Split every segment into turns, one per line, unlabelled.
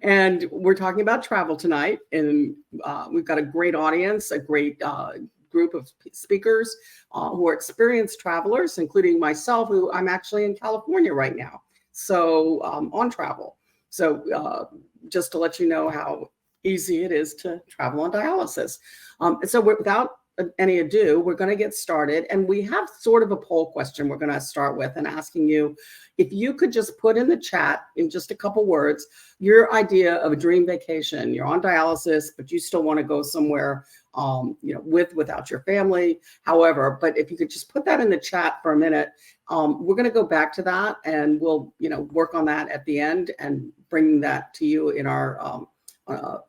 And we're talking about travel tonight, and we've got a great audience, a great group of speakers who are experienced travelers, including myself, who I'm actually in California right now, so on travel. So just to let you know how easy it is to travel on dialysis. So without any ado, we're going to get started. And we have sort of a poll question we're going to start with, and asking you if you could just put in the chat in just a couple words your idea of a dream vacation. You're on dialysis, but you still want to go somewhere without your family. However, but if you could just put that in the chat for a minute, we're going to go back to that, and we'll work on that at the end and bring that to you in our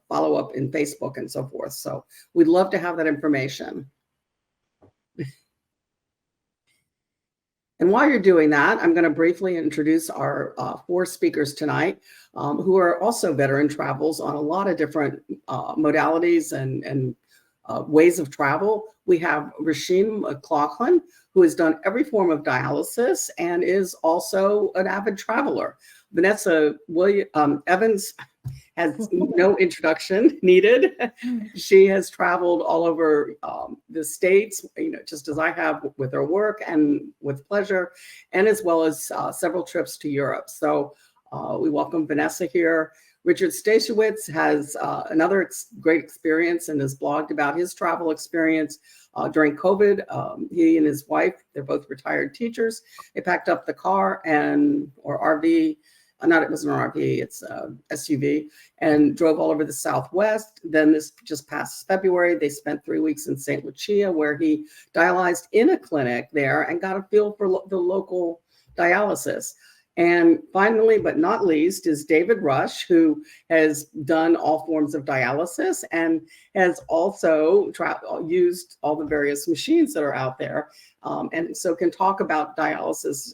follow up in Facebook and so forth. So we'd love to have that information. And while you're doing that, I'm going to briefly introduce our 4 speakers tonight, who are also veteran travels on a lot of different modalities and ways of travel. We have Rasheen McLaughlin, who has done every form of dialysis and is also an avid traveler. Vanessa Evans has no introduction needed. She has traveled all over the States, just as I have with her work and with pleasure, and as well as several trips to Europe. So we welcome Vanessa here. Richard Stasiewicz has another great experience and has blogged about his travel experience during COVID. He and his wife, they're both retired teachers. They packed up the car or RV. It wasn't an RV, it's a SUV, and drove all over the Southwest. Then this just past February, they spent 3 weeks in St. Lucia, where he dialyzed in a clinic there and got a feel for the local dialysis. And finally, but not least, is David Rush, who has done all forms of dialysis and has also used all the various machines that are out there, and so can talk about dialysis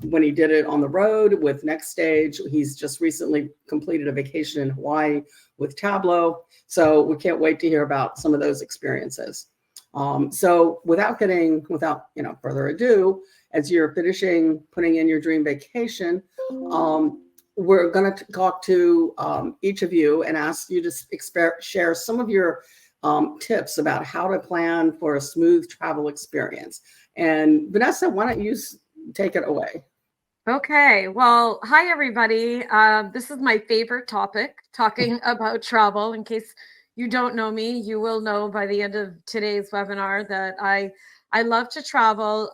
when he did it on the road with Next Stage. He's just recently completed a vacation in Hawaii with Tableau. So we can't wait to hear about some of those experiences. So without further ado, as you're putting in your dream vacation, we're going to talk to each of you and ask you to share some of your tips about how to plan for a smooth travel experience. And Vanessa, why don't you take it away?
Okay. Well, hi, everybody. This is my favorite topic, talking about travel. In case you don't know me, you will know by the end of today's webinar that I love to travel.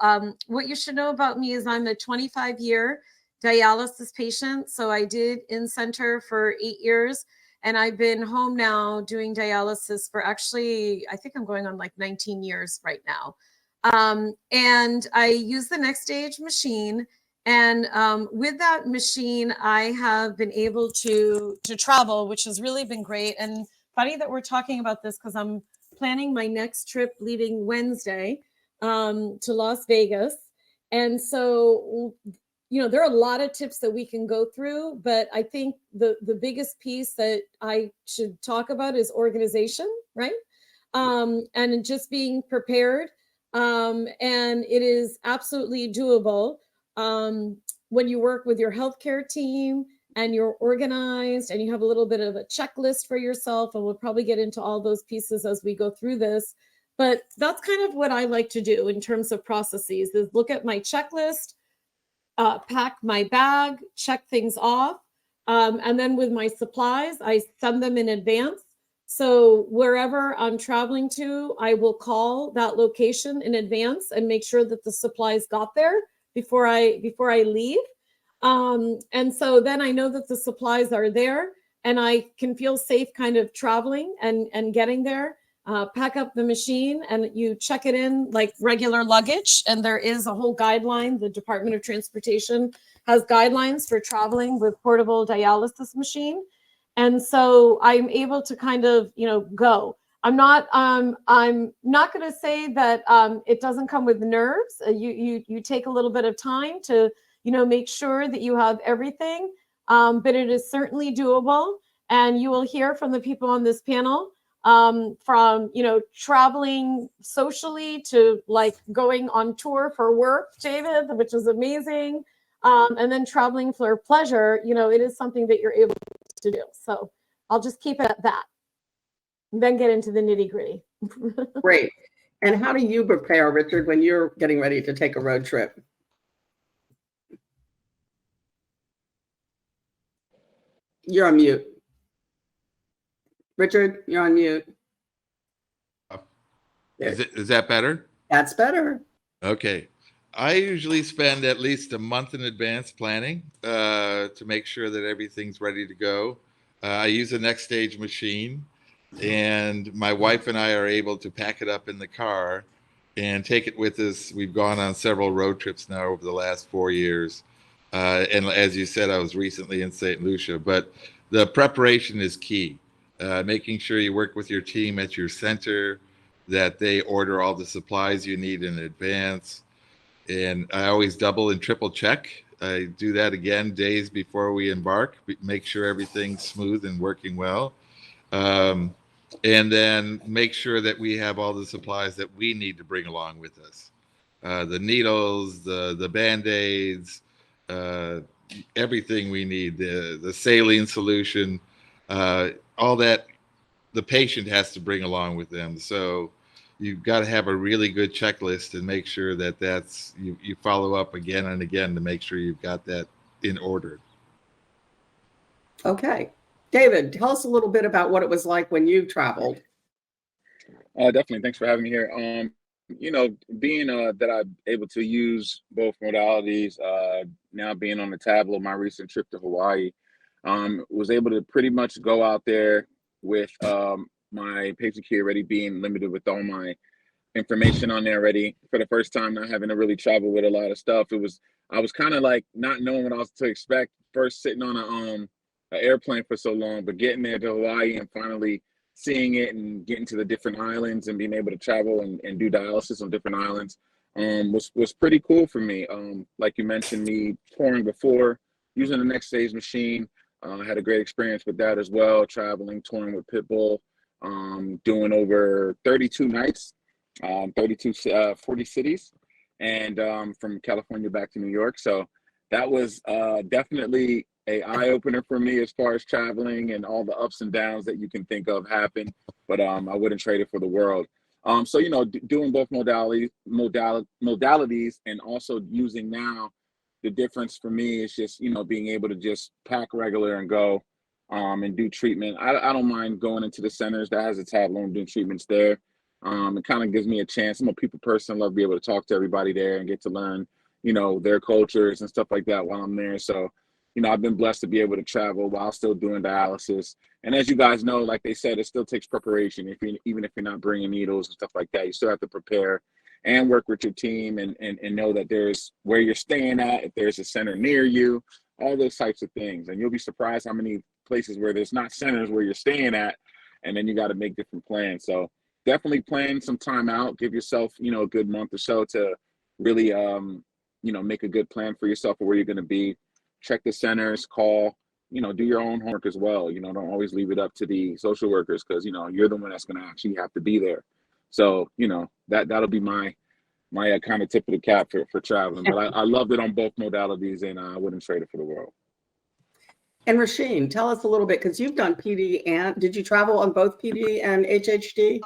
What you should know about me is I'm a 25-year dialysis patient. So I did in-center for 8 years, and I've been home now doing dialysis for actually, I think I'm going on like 19 years right now. And I use the Next Stage machine. And with that machine, I have been able to travel, which has really been great. And funny that we're talking about this, because I'm planning my next trip leaving Wednesday to Las Vegas. And so, there are a lot of tips that we can go through, but I think the biggest piece that I should talk about is organization, right? And just being prepared. And it is absolutely doable when you work with your healthcare team and you're organized and you have a little bit of a checklist for yourself. And we'll probably get into all those pieces as we go through this. But that's kind of what I like to do in terms of processes, is look at my checklist, pack my bag, check things off. And then with my supplies, I send them in advance. So wherever I'm traveling to, I will call that location in advance and make sure that the supplies got there before I leave. And so then I know that the supplies are there and I can feel safe kind of traveling and getting there. Pack up the machine and you check it in like regular luggage. And there is a whole guideline. The Department of Transportation has guidelines for traveling with portable dialysis machine. And so I'm able to kind of, go. I'm not going to say that it doesn't come with nerves. You take a little bit of time to, make sure that you have everything. But it is certainly doable. And you will hear from the people on this panel, from, traveling socially to like going on tour for work, David, which is amazing. And then traveling for pleasure, it is something that you're able to do. So I'll just keep it at that, and then get into the nitty gritty.
Great. And how do you prepare, Richard, when you're getting ready to take a road trip? You're on mute. Richard, you're on mute.
Is that better?
That's better.
Okay. I usually spend at least a month in advance planning to make sure that everything's ready to go. I use a next stage machine, and my wife and I are able to pack it up in the car and take it with us. We've gone on several road trips now over the last 4 years. And as you said, I was recently in St. Lucia, but the preparation is key. Making sure you work with your team at your center, that they order all the supplies you need in advance. And I always double and triple check. I do that again days before we embark, make sure everything's smooth and working well. And then make sure that we have all the supplies that we need to bring along with us. The needles, the Band-Aids, everything we need, the saline solution, all that the patient has to bring along with them. So you've got to have a really good checklist and make sure that you follow up again and again to make sure you've got that in order.
Okay. David, tell us a little bit about what it was like when you traveled.
Definitely. Thanks for having me here. Being that I'm able to use both modalities, now being on the tablet, my recent trip to Hawaii, was able to pretty much go out there with my patient key already being limited with all my information on there already. For the first time, not having to really travel with a lot of stuff. I was kind of like not knowing what I was to expect. First sitting on an airplane for so long, but getting there to Hawaii and finally seeing it and getting to the different islands and being able to travel and do dialysis on different islands was pretty cool for me. Like you mentioned, me touring before, using the next stage machine. I had a great experience with that as well, traveling, touring with Pitbull, doing over 32 nights, 40 cities, and from California back to New York. So that was definitely a eye-opener for me as far as traveling, and all the ups and downs that you can think of happen, but I wouldn't trade it for the world. So, doing both modalities, and also using now, the difference for me is just, being able to just pack regular and go and do treatment. I don't mind going into the centers that has a tablet and doing treatments there. It kind of gives me a chance. I'm a people person, love to be able to talk to everybody there and get to learn, their cultures and stuff like that while I'm there. So, I've been blessed to be able to travel while still doing dialysis. And as you guys know, like they said, it still takes preparation. Even if you're not bringing needles and stuff like that, you still have to prepare and work with your team and know that there's where you're staying at, if there's a center near you, all those types of things. And you'll be surprised how many places where there's not centers where you're staying at, and then you got to make different plans. So definitely plan some time out, give yourself, a good month or so to really, make a good plan for yourself of where you're going to be. Check the centers, call, do your own homework as well. Don't always leave it up to the social workers, because, you're the one that's going to actually have to be there. So, that'll be my kind of tip of the cap for traveling. But I loved it on both modalities, and I wouldn't trade it for the world.
And Rasheen, tell us a little bit, because you've done PD, and did you travel on both PD and HHD?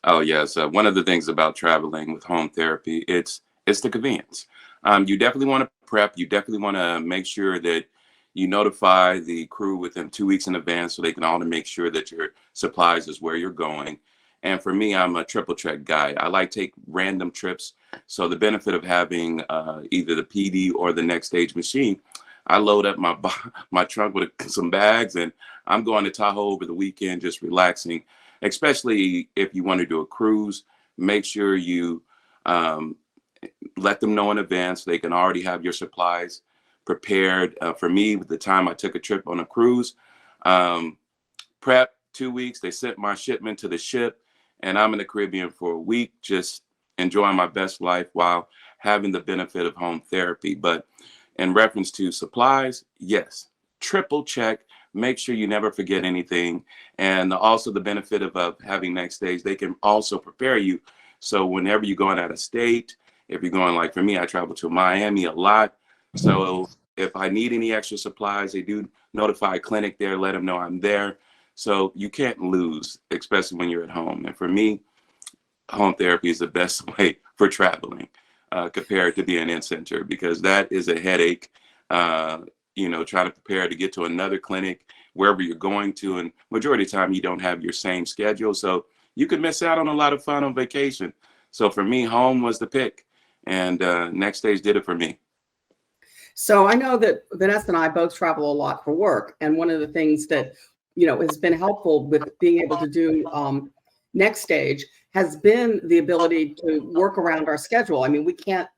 Oh, yes. One of the things about traveling with home therapy, it's the convenience. You definitely want to prep. You definitely want to make sure that you notify the crew within 2 weeks in advance, so they can all make sure that your supplies is where you're going. And for me, I'm a triple check guy. I like take random trips. So the benefit of having either the PD or the next stage machine, I load up my trunk with some bags, and I'm going to Tahoe over the weekend, just relaxing. Especially if you want to do a cruise, make sure you let them know in advance so they can already have your supplies prepared. For me, with the time I took a trip on a cruise, prep 2 weeks, they sent my shipment to the ship, and I'm in the Caribbean for a week, just enjoying my best life while having the benefit of home therapy. But in reference to supplies, yes, triple check, make sure you never forget anything. And also the benefit of having next stage, they can also prepare you. So whenever you're going out of state, if you're going, like for me, I travel to Miami a lot. So if I need any extra supplies, they do notify a clinic there, let them know I'm there. So you can't lose, especially when you're at home. And for me, home therapy is the best way for traveling compared to being in center, because that is a headache, trying to prepare to get to another clinic wherever you're going to. And majority of the time, you don't have your same schedule. So you could miss out on a lot of fun on vacation. So for me, home was the pick. And Next Stage did it for me.
So I know that Vanessa and I both travel a lot for work. And one of the things that, has been helpful with being able to do Next Stage has been the ability to work around our schedule. I mean, we can't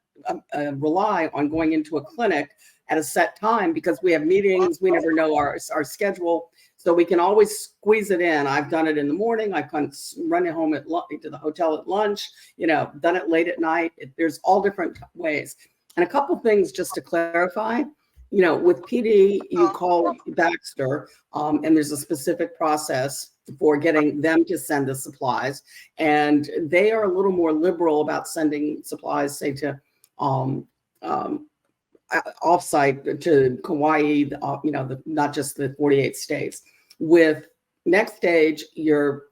rely on going into a clinic at a set time because we have meetings. We never know our schedule. So we can always squeeze it in. I've done it in the morning. I've run it home to the hotel at lunch, done it late at night. There's all different ways. And a couple things just to clarify, with PD, you call Baxter, and there's a specific process for getting them to send the supplies. And they are a little more liberal about sending supplies, say, to offsite to Hawaii, not just the 48 states. With Next Stage,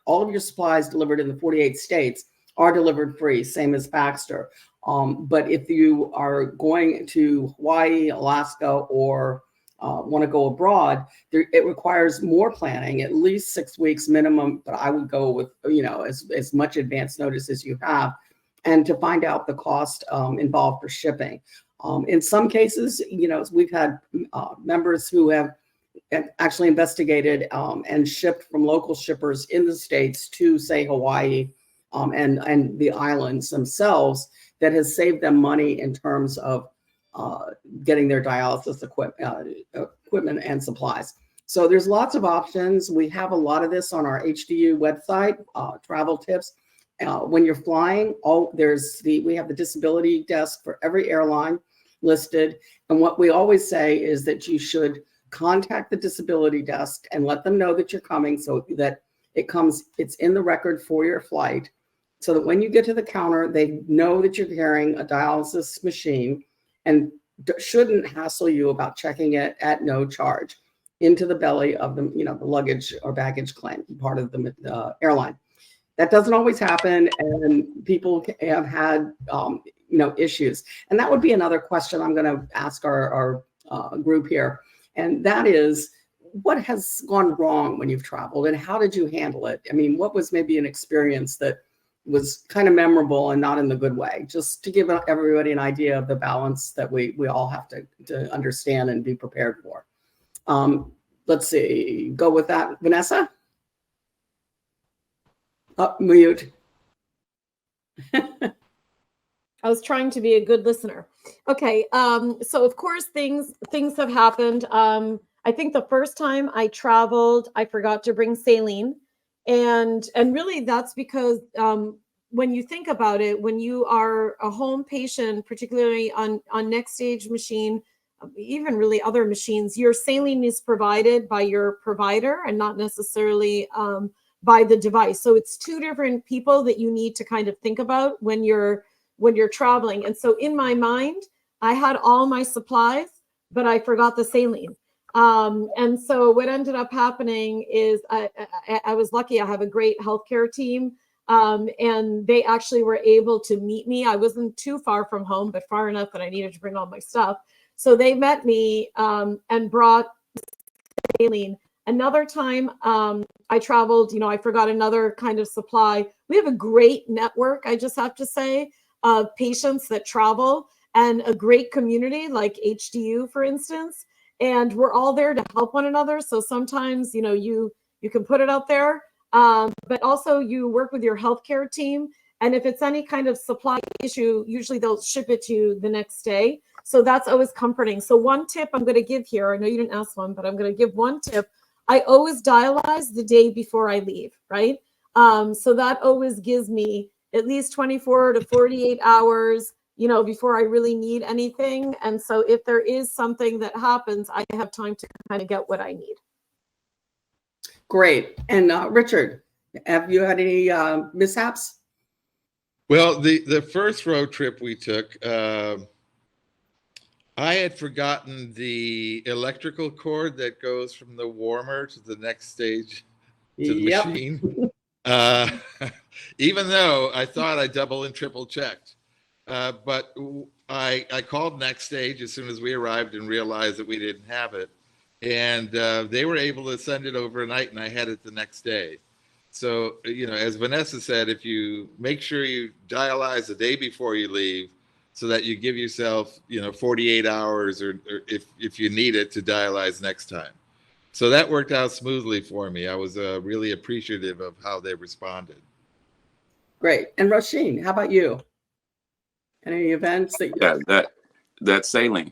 all of your supplies delivered in the 48 states are delivered free, same as Baxter. But if you are going to Hawaii, Alaska, or want to go abroad, it requires more planning, at least 6 weeks minimum. But I would go with, as much advance notice as you have, and to find out the cost involved for shipping. In some cases, we've had members who have actually investigated and shipped from local shippers in the States to, say, Hawaii and the islands themselves, that has saved them money in terms of getting their dialysis equipment and supplies. So there's lots of options. We have a lot of this on our HDU website, travel tips. When you're flying, we have the disability desk for every airline listed. And what we always say is that you should contact the disability desk and let them know that you're coming, so that it's in the record for your flight, so that when you get to the counter, they know that you're carrying a dialysis machine and shouldn't hassle you about checking it at no charge into the belly of the luggage or baggage claim part of the airline. That doesn't always happen, and people have had issues. And that would be another question I'm going to ask our group here, and that is, what has gone wrong when you've traveled, and how did you handle it? I mean, what was maybe an experience that was kind of memorable and not in the good way, just to give everybody an idea of the balance that we all have to understand and be prepared for. Let's see, go with that. Vanessa? Mute.
I was trying to be a good listener. Okay, so of course things have happened. I think the first time I traveled, I forgot to bring saline. And really that's because when you think about it, when you are a home patient, particularly on Next Stage machine, even really other machines, your saline is provided by your provider and not necessarily by the device. So it's two different people that you need to kind of think about when you're traveling. And so in my mind, I had all my supplies, but I forgot the saline. And so what ended up happening is I was lucky. I have a great healthcare team, and they actually were able to meet me. I wasn't too far from home, but far enough that I needed to bring all my stuff. So they met me and brought saline. Another time I traveled, I forgot another kind of supply. We have a great network, I just have to say, of patients that travel, and a great community like HDU, for instance. And we're all there to help one another. So sometimes, you can put it out there, but also you work with your healthcare team. And if it's any kind of supply issue, usually they'll ship it to you the next day. So that's always comforting. So one tip I'm going to give here, I know you didn't ask one, but I'm going to give one tip. I always dialyze the day before I leave, right? So that always gives me at least 24 to 48 hours, before I really need anything. And so if there is something that happens, I have time to kind of get what I need.
Great. And Richard, have you had any mishaps?
Well, the first road trip we took, I had forgotten the electrical cord that goes from the warmer to the next stage to the
Yep.
machine. Uh, even though I thought I double and triple checked. But I called next stage as soon as we arrived and realized that we didn't have it. And they were able to send it overnight, and I had it the next day. So, as Vanessa said, if you make sure you dialyze the day before you leave, so that you give yourself, 48 hours or if you need it to dialyze next time. So that worked out smoothly for me. I was really appreciative of how they responded.
Great. And Roisin, how about you? Any events that
Yeah, that sailing.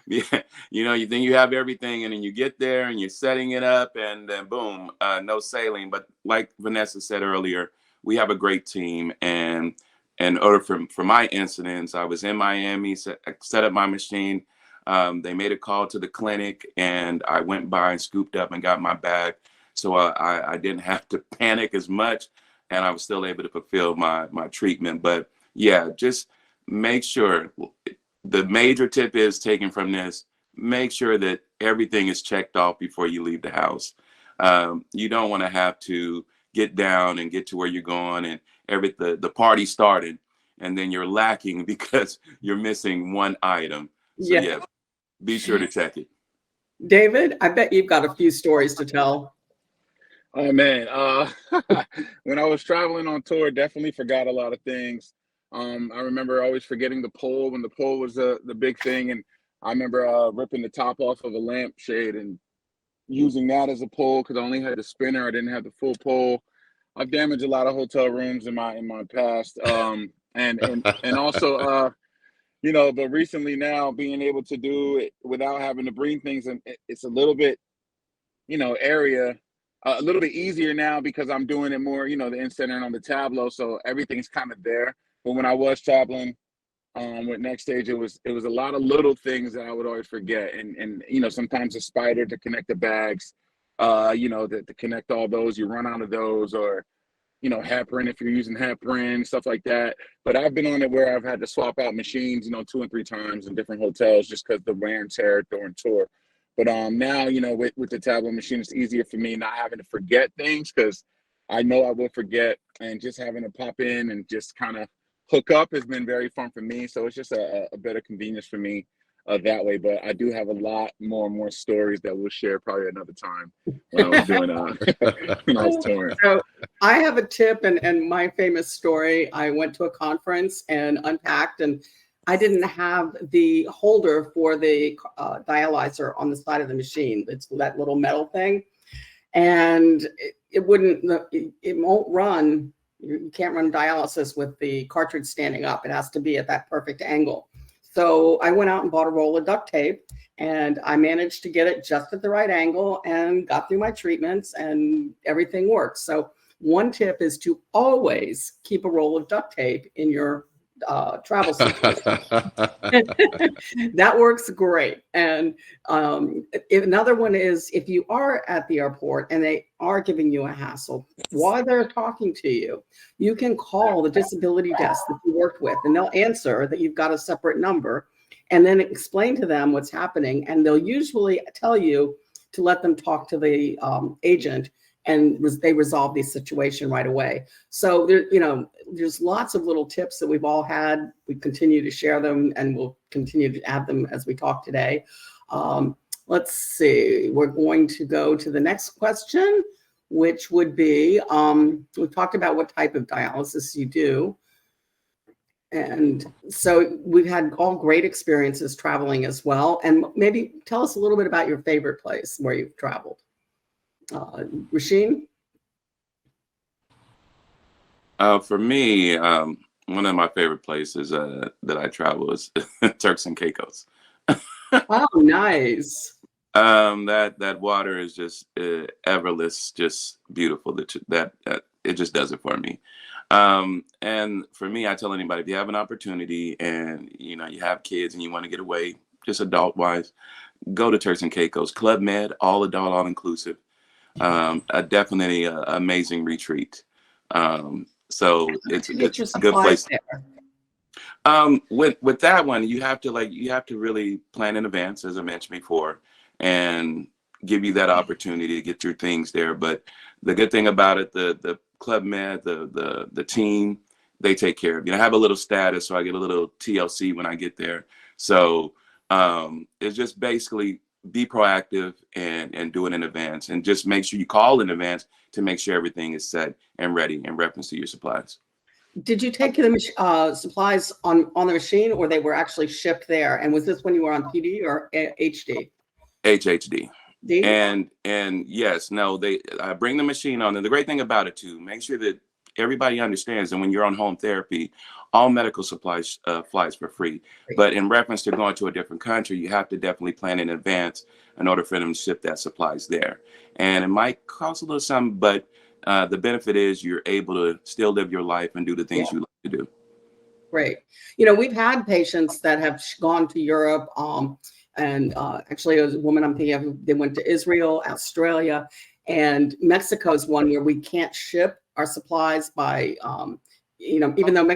Yeah, you think you have everything, and then you get there and you're setting it up, and then boom, no sailing. But like Vanessa said earlier, we have a great team, and in order for my incidents, I was in Miami, set up my machine. They made a call to the clinic, and I went by and scooped up and got my bag, so I didn't have to panic as much, and I was still able to fulfill my treatment. But yeah, just make sure. The major tip is taken from this: make sure that everything is checked off before you leave the house. You don't want to have to get down and get to where you're going, and the party started, and then you're lacking because you're missing one item. So yeah, be sure to check it.
David, I bet you've got a few stories to tell.
Oh man, when I was traveling on tour, definitely forgot a lot of things. I remember always forgetting the pole when the pole was the big thing, and I remember ripping the top off of a lampshade and using that as a pole because I only had the spinner. I didn't have the full pole. I've damaged a lot of hotel rooms in my past, and also but recently now being able to do it without having to bring things, and it's a little bit area. A little bit easier now because I'm doing it more, the in-center and on the tableau, so everything's kind of there. But when I was traveling with Next Stage, it was a lot of little things that I would always forget, and sometimes a spider to connect the bags, to connect all those, you run out of those, or heparin if you're using heparin, stuff like that. But I've been on it where I've had to swap out machines, 2 and 3 times in different hotels just because the wear and tear during tour. But now, with the tablet machine, it's easier for me not having to forget things because I know I will forget, and just having to pop in and just kind of hook up has been very fun for me. So it's just a better convenience for me that way. But I do have a lot more stories that we'll share probably another time when I was doing when I was touring.
So I have a tip and my famous story. I went to a conference and unpacked, and I didn't have the holder for the dialyzer on the side of the machine. It's that little metal thing, and it won't run. You can't run dialysis with the cartridge standing up. It has to be at that perfect angle. So I went out and bought a roll of duct tape, and I managed to get it just at the right angle and got through my treatments, and everything works. So one tip is to always keep a roll of duct tape in your travel suitcase. That works great. And another one is, if you are at the airport and they are giving you a hassle while they're talking to you, you can call the disability desk that you worked with, and they'll answer that you've got a separate number, and then explain to them what's happening. And they'll usually tell you to let them talk to the agent, and they resolve the situation right away. So there's lots of little tips that we've all had. We continue to share them, and we'll continue to add them as we talk today. Let's see, we're going to go to the next question, which would be, we've talked about what type of dialysis you do. And so we've had all great experiences traveling as well. And maybe tell us a little bit about your favorite place where you've traveled. Roisin?
For me, one of my favorite places that I travel is Turks and Caicos.
Oh, nice.
That water is just everless, just beautiful. That it just does it for me. And for me, I tell anybody, if you have an opportunity and you have kids and you want to get away, just adult wise, go to Turks and Caicos. Club Med, all adult, all inclusive. Definitely an amazing retreat. So it's a good place. With that one, you have to really plan in advance, as I mentioned before, and give you that opportunity to get your things there. But the good thing about it, the Club Med, the team, they take care of you. I have a little status, so I get a little TLC when I get there. So it's just basically be proactive and do it in advance, and just make sure you call in advance to make sure everything is set and ready in reference to your supplies.
Did you take the supplies on the machine, or they were actually shipped there? And was this when you were on PD or HD?
HHD.
D?
And yes, no, I bring the machine on. And the great thing about it too, make sure that everybody understands that when you're on home therapy, all medical supplies flies for free. But in reference to going to a different country, you have to definitely plan in advance in order for them to ship that supplies there. And it might cost a little something, but the benefit is you're able to still live your life and do the things you like to do.
Great. We've had patients that have gone to Europe, and actually, there was a woman I'm thinking of, they went to Israel, Australia, and Mexico is one where we can't ship our supplies by, even though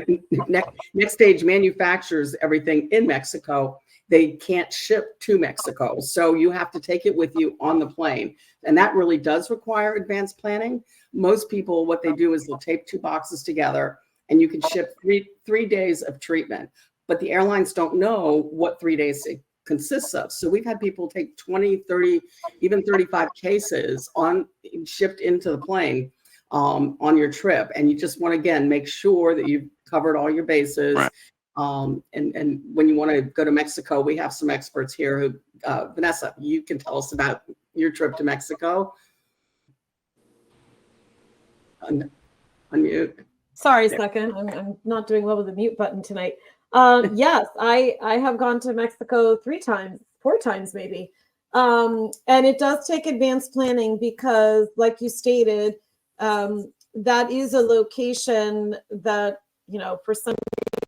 Next Stage manufactures everything in Mexico, they can't ship to Mexico. So you have to take it with you on the plane. And that really does require advanced planning. Most people, what they do is they'll tape 2 boxes together, and you can ship three days of treatment. But the airlines don't know what 3 days it consists of. So we've had people take 20, 30, even 35 cases shipped into the plane on your trip. And you just want to, again, make sure that you've covered all your bases.
Right.
And when you want to go to Mexico, we have some experts here who, Vanessa, you can tell us about your trip to Mexico. Unmute.
Sorry a second. I'm not doing well with the mute button tonight. Yes, I have gone to Mexico 3 times, 4 times maybe. And it does take advanced planning because, like you stated, that is a location that, for some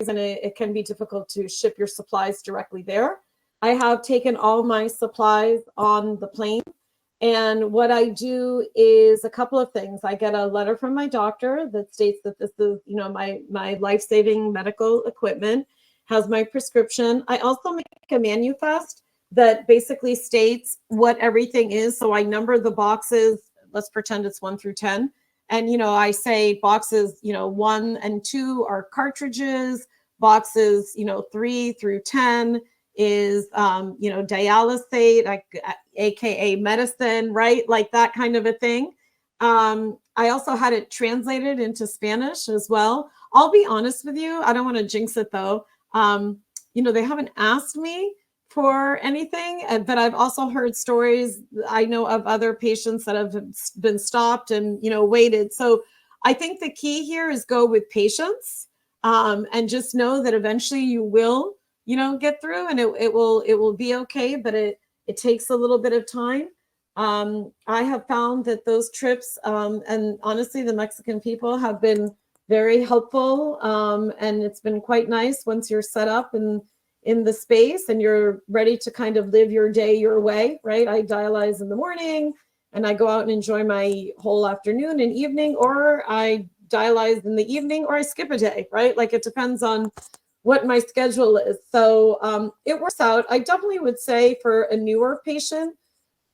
reason it can be difficult to ship your supplies directly there. I have taken all my supplies on the plane. And what I do is a couple of things. I get a letter from my doctor that states that this is, my life-saving medical equipment, has my prescription. I also make a manifest that basically states what everything is. So I number the boxes. Let's pretend it's 1 through 10. And, I say boxes, 1 and 2 are cartridges. Boxes, 3 through 10 is, dialysate, AKA medicine, right? Like that kind of a thing. I also had it translated into Spanish as well. I'll be honest with you. I don't want to jinx it though. They haven't asked me for anything, but I've also heard stories. I know of other patients that have been stopped and, waited. So I think the key here is go with patience, and just know that eventually you will, get through, and it will be okay, but it takes a little bit of time. I have found that those trips, and honestly, the Mexican people have been very helpful. And it's been quite nice once you're set up in the space and you're ready to kind of live your day your way, right? I dialyze in the morning and I go out and enjoy my whole afternoon and evening, or I dialyze in the evening, or I skip a day, right? Like it depends on what my schedule is. So it works out. I definitely would say for a newer patient,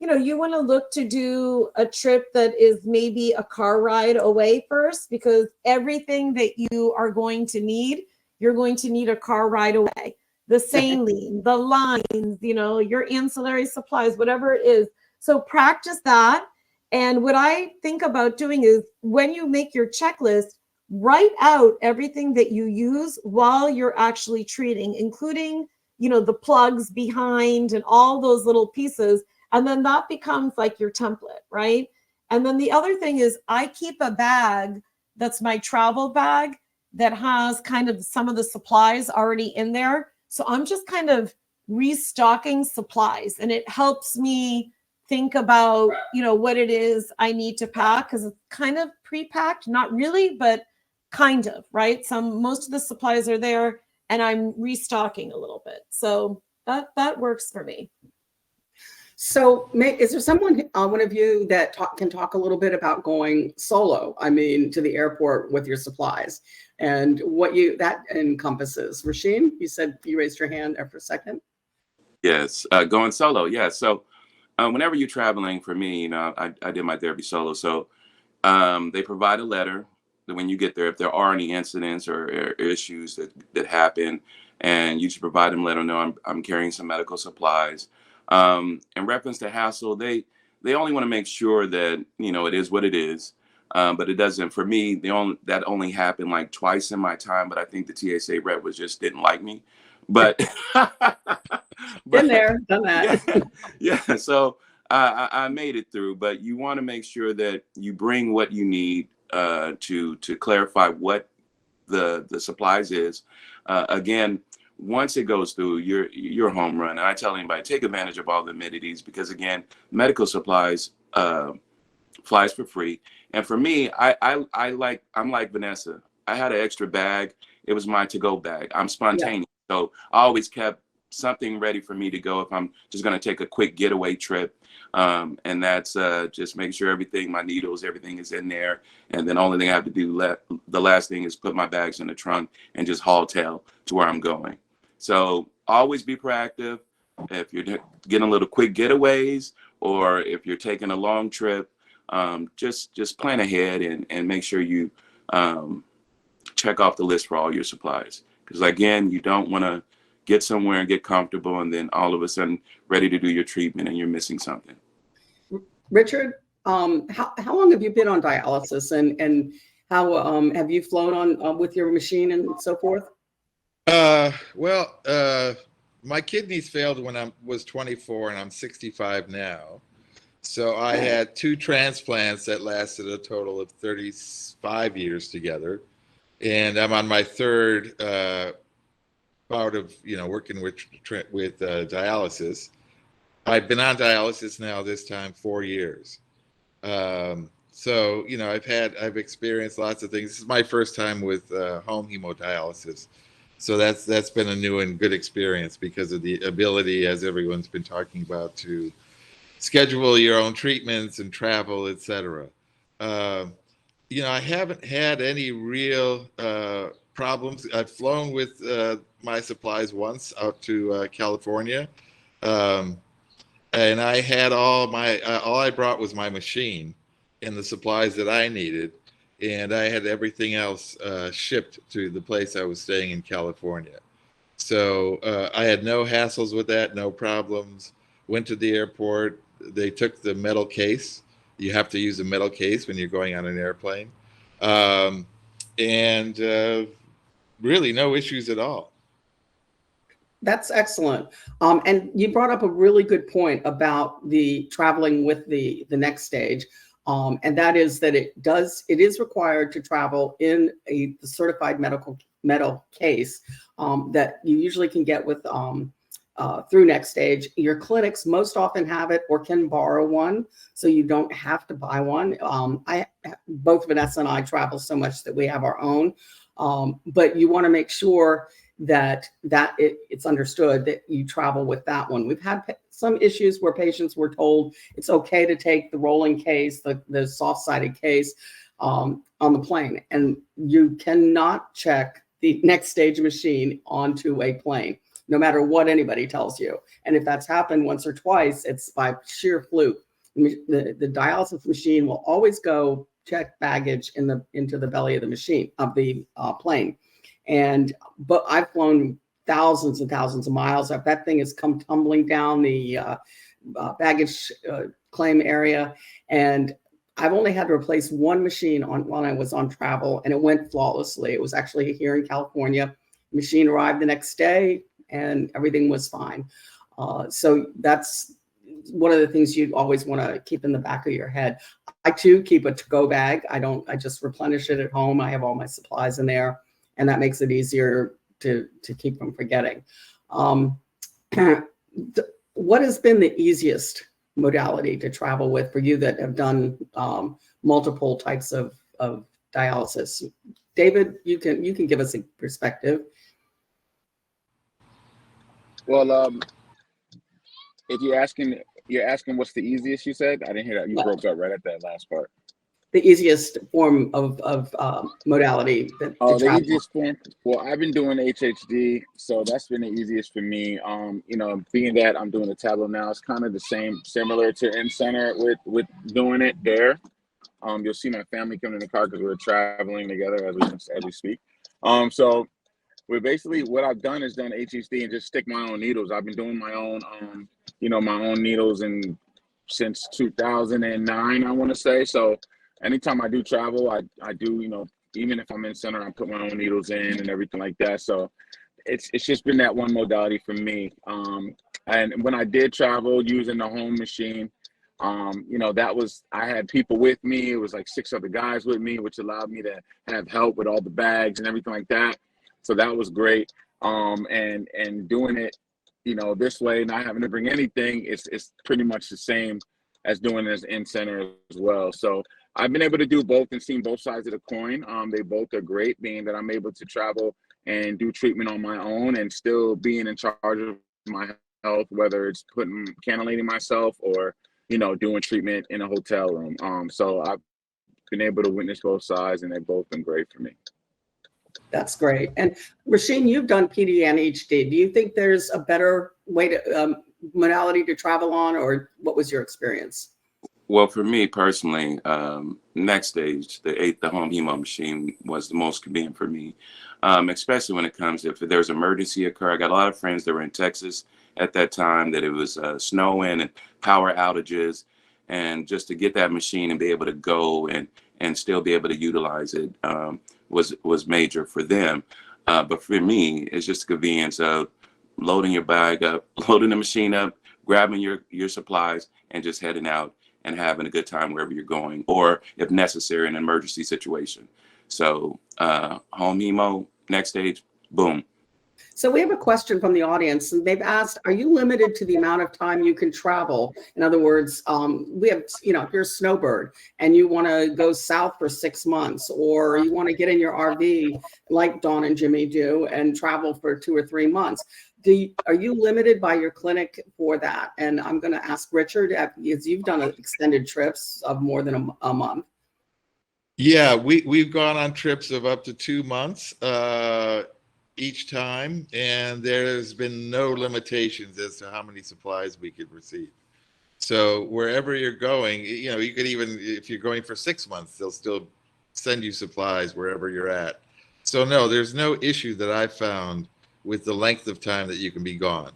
you want to look to do a trip that is maybe a car ride away first, because everything that you are going to need, you're going to need a car ride away. The saline, the lines, your ancillary supplies, whatever it is. So practice that. And what I think about doing is when you make your checklist, write out everything that you use while you're actually treating, including, the plugs behind and all those little pieces. And then that becomes like your template, right? And then the other thing is I keep a bag that's my travel bag that has kind of some of the supplies already in there. So I'm just kind of restocking supplies, and it helps me think about, what it is I need to pack, because it's kind of pre-packed, not really, but kind of, right? Most of the supplies are there and I'm restocking a little bit. So that works for me.
So, is there someone, one of you, that can talk a little bit about going solo? I mean, to the airport with your supplies, and what that encompasses. Rasheen, you said you raised your hand there for a second.
Yes, going solo. Yeah. So whenever you're traveling, for me, I did my therapy solo. So they provide a letter that when you get there, if there are any incidents or issues that happen, and you should provide them, let them know I'm carrying some medical supplies. In reference to hassle, they only want to make sure that it is what it is. But it doesn't. For me, that only happened like twice in my time. But I think the TSA rep didn't like me. But
Been there, done that.
yeah. So I made it through. But you want to make sure that you bring what you need to clarify what the supplies is. Again, once it goes through, you're home run. And I tell anybody, take advantage of all the amenities, because again, medical supplies flies for free. And for me, I'm like Vanessa. I had an extra bag. It was my to-go bag. I'm spontaneous. Yeah. So I always kept something ready for me to go if I'm just going to take a quick getaway trip. And that's just make sure my needles, everything is in there. And then only thing I have to do, the last thing is put my bags in the trunk and just haul tail to where I'm going. So always be proactive. If you're getting a little quick getaways, or if you're taking a long trip, just plan ahead and make sure you check off the list for all your supplies. Because again, you don't want to get somewhere and get comfortable and then all of a sudden ready to do your treatment and you're missing something.
Richard, how long have you been on dialysis, and how have you flown on with your machine and so forth?
My kidneys failed when I was 24 and I'm 65 now. So I had 2 transplants that lasted a total of 35 years together. And I'm on my 3rd bout of, working with dialysis. I've been on dialysis now this time 4 years. So, I've experienced lots of things. This is my first time with home hemodialysis. So that's been a new and good experience because of the ability, as everyone's been talking about, to schedule your own treatments and travel, etc. I haven't had any real problems. I've flown with my supplies once out to California, and I had all I brought was my machine and the supplies that I needed, and I had everything else shipped to the place I was staying in California. So I had no hassles with that, no problems. Went to the airport. They took the metal case. You have to use a metal case when you're going on an airplane. And really no issues at all.
That's excellent. And you brought up a really good point about the traveling with the next stage. And that is that it is required to travel in a certified metal case that you usually can get with through Next Stage. Your clinics most often have it or can borrow one, so you don't have to buy one. Both Vanessa and I travel so much that we have our own, but you want to make sure that it's understood that you travel with that one. We've had some issues where patients were told it's okay to take the rolling case, the soft-sided case on the plane, and you cannot check the Next Stage machine onto a plane, no matter what anybody tells you. And if that's happened once or twice, it's by sheer fluke. The dialysis machine will always go check baggage into the belly of the machine, of the plane. But I've flown thousands and thousands of miles. That thing has come tumbling down the baggage claim area, and I've only had to replace one machine when I was on travel, and it went flawlessly. It was actually here in California. The machine arrived the next day, and everything was fine. So that's one of the things you always want to keep in the back of your head. I too keep a to-go bag. I just replenish it at home. I have all my supplies in there, and that makes it easier to keep from forgetting. What has been the easiest modality to travel with for you that have done multiple types of dialysis? David, you can give us a perspective.
Well, if you're asking You're asking what's the easiest, you said? I didn't hear that. You
What-
broke up right at that last part.
The easiest form of modality to
Oh, the
travel.
easiest form. Well, I've been doing HHD, so that's been the easiest for me. You know, being that I'm doing the tableau now, it's kind of the same, similar to in center with doing it there. You'll see my family coming in the car because we're traveling together as we speak. So we're basically, what I've done is done HHD and just stick my own needles. I've been doing my own, you know, my own needles since 2009, I want to say. So anytime I do travel, I do, you know, even if I'm in center, I put my own needles in and everything like that. So it's just been that one modality for me. And when I did travel using the home machine, you know, I had people with me. It was like 6 other guys with me, which allowed me to have help with all the bags and everything like that. So that was great. And doing it, you know, this way, not having to bring anything, it's pretty much the same as doing this in center as well. So I've been able to do both and seen both sides of the coin. They both are great, being that I'm able to travel and do treatment on my own and still being in charge of my health, whether it's cannulating myself or, you know, doing treatment in a hotel room. So I've been able to witness both sides, and they've both been great for me.
That's great. And Rasheen, you've done PD and HD. Do you think there's a better way to modality to travel on, or what was your experience?
Well, for me personally, next stage, the home hemo machine was the most convenient for me, especially when it comes if there's emergency occur. I got a lot of friends that were in Texas at that time that it was snowing and power outages, and just to get that machine and be able to go and still be able to utilize it was major for them. But for me, it's just the convenience of loading your bag up, loading the machine up, grabbing your supplies, and just heading out and having a good time wherever you're going, or if necessary, an emergency situation. So home hemo, next stage, boom.
So we have a question from the audience, and they've asked, are you limited to the amount of time you can travel? In other words, we have, you know, if you're a snowbird and you want to go south for 6 months, or you want to get in your RV like Dawn and Jimmy do and travel for 2 or 3 months, are you limited by your clinic for that? And I'm going to ask Richard, because you've done extended trips of more than a month.
Yeah, we've gone on trips of up to 2 months each time, and there's been no limitations as to how many supplies we could receive. So wherever you're going, you know, you could even, if you're going for 6 months, they'll still send you supplies wherever you're at. So no, there's no issue that I've found with the length of time that you can be gone.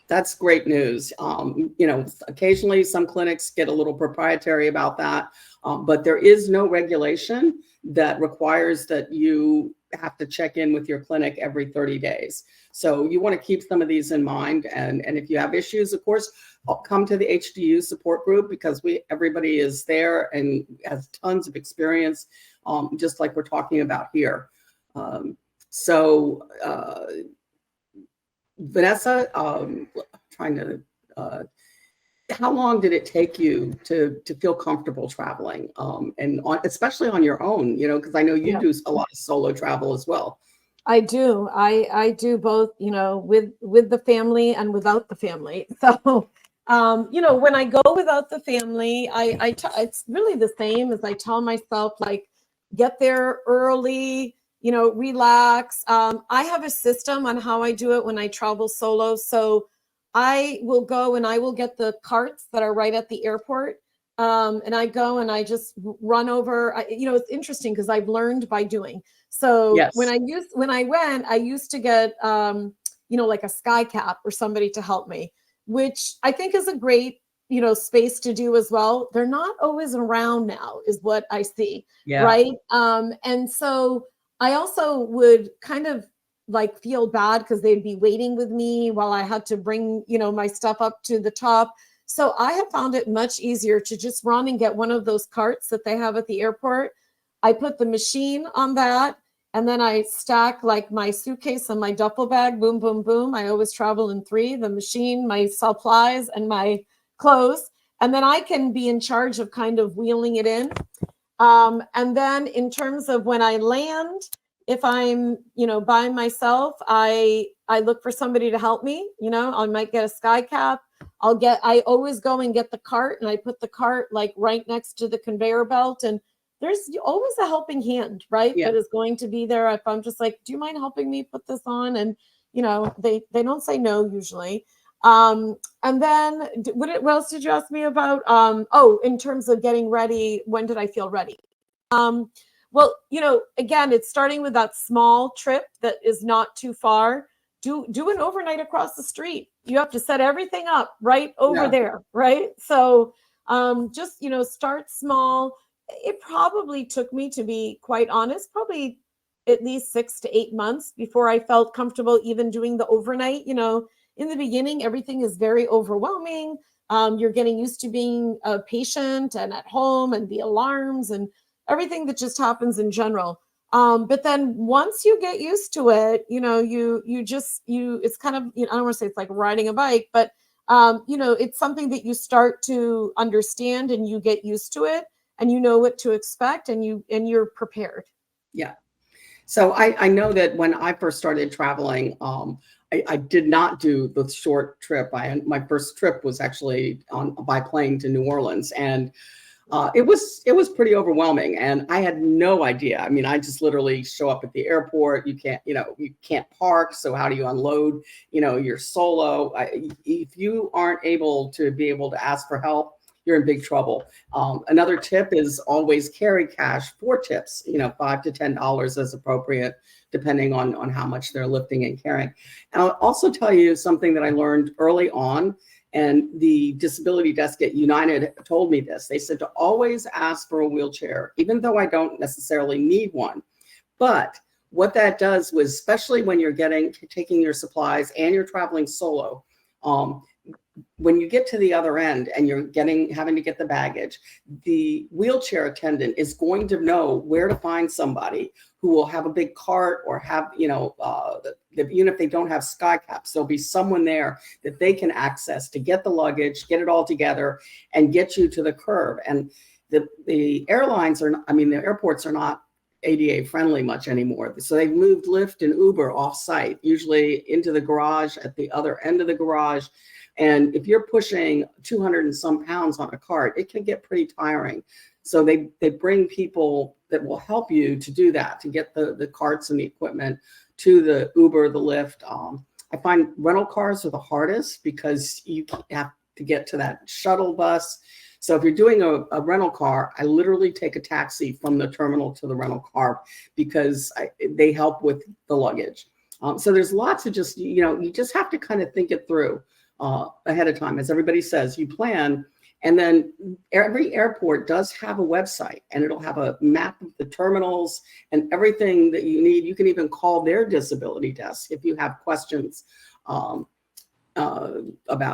That's great news. You know, occasionally some clinics get a little proprietary about that, but there is no regulation that requires that you have to check in with your clinic every 30 days. So you want to keep some of these in mind. And if you have issues, of course, come to the HDU support group, because everybody is there and has tons of experience, just like we're talking about here. Vanessa, how long did it take you to feel comfortable traveling, and especially on your own? You know, because I know you do a lot of solo travel as well.
I do. I do both, you know, with the family and without the family. So, you know, when I go without the family, it's really the same as I tell myself, like, get there early, you know, relax. I have a system on how I do it when I travel solo. So I will go and I will get the carts that are right at the airport. And I go and I just run over. You know, it's interesting because I've learned by doing. So
Yes.
when I went, I used to get, you know, like a sky cap or somebody to help me, which I think is a great, you know, space to do as well. They're not always around now, is what I see.
Yeah.
Right. And so I also would kind of like feel bad because they'd be waiting with me while I had to bring, you know, my stuff up to the top. So I have found it much easier to just run and get one of those carts that they have at the airport. I put the machine on that, and then I stack like my suitcase and my duffel bag, boom, boom, boom. I always travel in 3, the machine, my supplies, and my clothes. And then I can be in charge of kind of wheeling it in. And then in terms of when I land, if I'm, you know, by myself, I look for somebody to help me. You know, I might get a sky cap. I always go and get the cart, and I put the cart like right next to the conveyor belt, and there's always a helping hand, right?
Yeah.
That is going to be there if I'm just like, do you mind helping me put this on? And they don't say no usually. And then what else did you ask me about? Oh, in terms of getting ready, when did I feel ready? Well, again, it's starting with that small trip that is not too far. Do an overnight across the street. You have to set everything up right over there, right? So just, start small. It probably took me, to be quite honest, probably at least 6 to 8 months before I felt comfortable even doing the overnight. In the beginning, everything is very overwhelming. You're getting used to being a patient and at home, and the alarms and everything that just happens in general. But then once you get used to it, it's kind of, I don't want to say it's like riding a bike, but it's something that you start to understand, and you get used to it, and you know what to expect, and you're prepared.
Yeah. So I know that when I first started traveling, I did not do the short trip. My first trip was actually by plane to New Orleans, and it was pretty overwhelming, and I had no idea. I mean, I just literally show up at the airport. You can't park. So how do you unload? You're solo. If you aren't able to ask for help, you're in big trouble. Another tip is always carry cash for tips, $5 to $10 as appropriate, depending on how much they're lifting and carrying. And I'll also tell you something that I learned early on, and the disability desk at United told me this. They said to always ask for a wheelchair, even though I don't necessarily need one. But what that does was, especially when you're taking your supplies and you're traveling solo, when you get to the other end and you're having to get the baggage, the wheelchair attendant is going to know where to find somebody who will have a big cart, or have, even if they don't have sky caps, there'll be someone there that they can access to get the luggage, get it all together, and get you to the curb. And the airports are not ADA friendly much anymore. So they've moved Lyft and Uber off site, usually into the garage at the other end of the garage. And if you're pushing 200 and some pounds on a cart, it can get pretty tiring. So they bring people that will help you to do that, to get the carts and the equipment to the Uber, the Lyft. I find rental cars are the hardest, because you have to get to that shuttle bus. So if you're doing a rental car, I literally take a taxi from the terminal to the rental car, because they help with the luggage. So there's lots of you just have to kind of think it through ahead of time. As everybody says, you plan, and then every airport does have a website, and it'll have a map of the terminals and everything that you need. You can even call their disability desk if you have questions about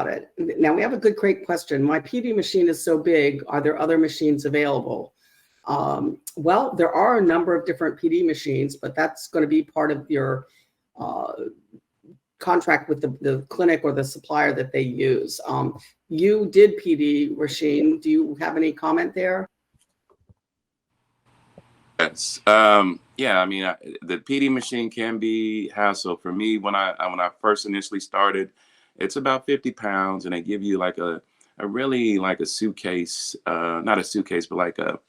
it. Now, we have a great question. My PD machine is so big. Are there other machines available? Well, there are a number of different PD machines, but that's going to be part of your contract with the clinic or the supplier that they use. You did PD, Rasheen. Do you have any comment there?
Yes. Yeah. I mean, the PD machine can be hassle for me. When I first initially started, it's about 50 pounds, and they give you like a really like a suitcase, not a suitcase, but like a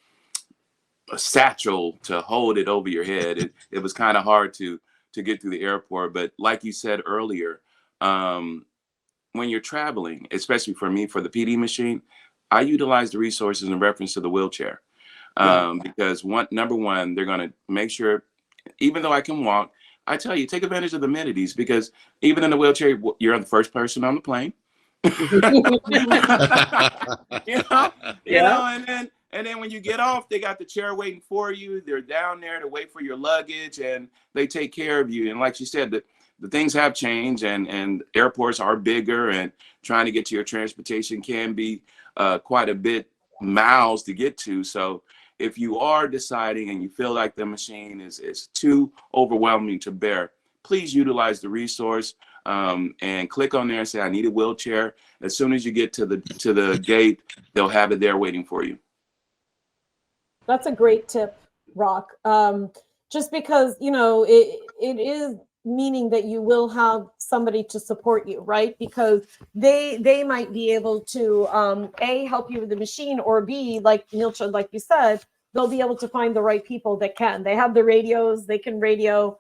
satchel to hold it over your head. It was kind of hard to get through the airport. But like you said earlier, when you're traveling, especially for me, for the PD machine, I utilize the resources in reference to the wheelchair. Because number one, they're going to make sure, even though I can walk, I tell you, take advantage of the amenities, because even in the wheelchair, you're the first person on the plane. And then when you get off, they got the chair waiting for you. They're down there to wait for your luggage, and they take care of you. And like you said, the things have changed, and airports are bigger, and trying to get to your transportation can be quite a bit miles to get to. So if you are deciding and you feel like the machine is too overwhelming to bear, please utilize the resource, and click on there and say, I need a wheelchair. As soon as you get to the gate, they'll have it there waiting for you.
That's a great tip, Rock. Just because, it is meaning that you will have somebody to support you, right? Because they might be able to A, help you with the machine, or B, like Nilcha, like you said, they'll be able to find the right people that can. They have the radios, they can radio,